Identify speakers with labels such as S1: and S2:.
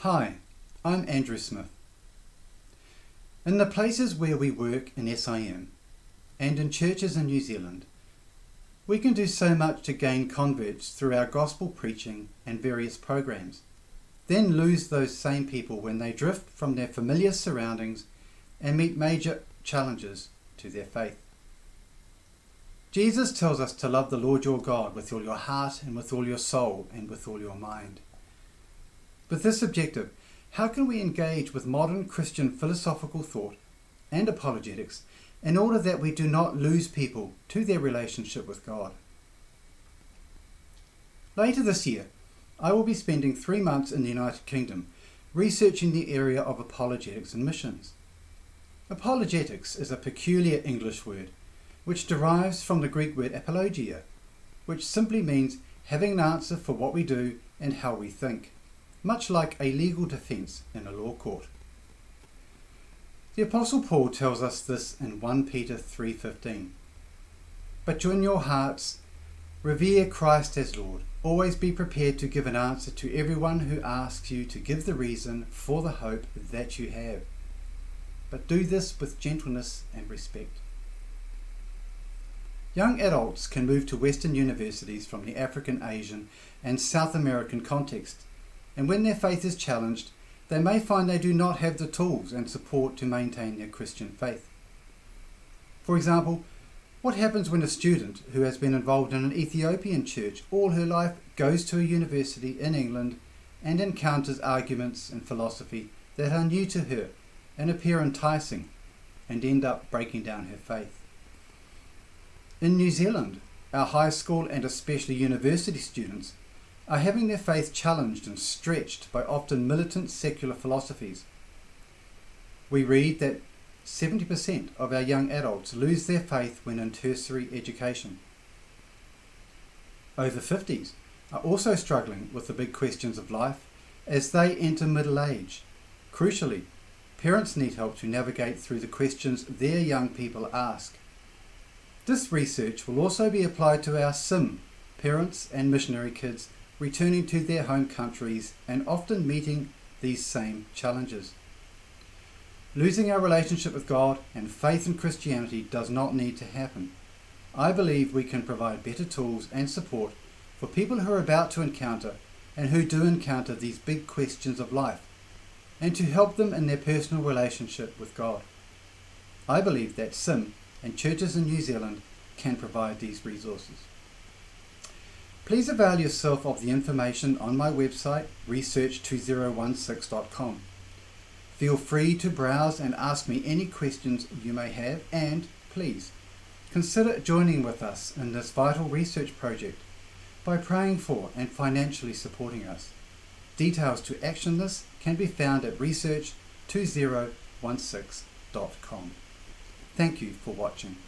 S1: Hi, I'm Andrew Smith. In the places where we work in SIM and in churches in New Zealand, we can do so much to gain converts through our gospel preaching and various programs, then lose those same people when they drift from their familiar surroundings and meet major challenges to their faith. Jesus tells us to love the Lord your God with all your heart and with all your soul and with all your mind. With this objective, how can we engage with modern Christian philosophical thought and apologetics in order that we do not lose people to their relationship with God? Later this year, I will be spending 3 months in the United Kingdom researching the area of apologetics and missions. Apologetics is a peculiar English word which derives from the Greek word apologia, which simply means having an answer for what we do and how we think, much like a legal defense in a law court. The Apostle Paul tells us this in 1 Peter 3:15. But in your hearts, revere Christ as Lord. Always be prepared to give an answer to everyone who asks you to give the reason for the hope that you have. But do this with gentleness and respect. Young adults can move to Western universities from the African, Asian and South American context, and when their faith is challenged, they may find they do not have the tools and support to maintain their Christian faith. For example, what happens when a student who has been involved in an Ethiopian church all her life goes to a university in England and encounters arguments and philosophy that are new to her and appear enticing and end up breaking down her faith? In New Zealand, our high school and especially university students are having their faith challenged and stretched by often militant secular philosophies. We read that 70% of our young adults lose their faith when in tertiary education. Over 50s are also struggling with the big questions of life as they enter middle age. Crucially, parents need help to navigate through the questions their young people ask. This research will also be applied to our SIM, parents and missionary kids returning to their home countries and often meeting these same challenges. Losing our relationship with God and faith in Christianity does not need to happen. I believe we can provide better tools and support for people who are about to encounter and who do encounter these big questions of life, and to help them in their personal relationship with God. I believe that SIM and churches in New Zealand can provide these resources. Please avail yourself of the information on my website, research2016.com. Feel free to browse and ask me any questions you may have, and please consider joining with us in this vital research project by praying for and financially supporting us. Details to action this can be found at research2016.com. Thank you for watching.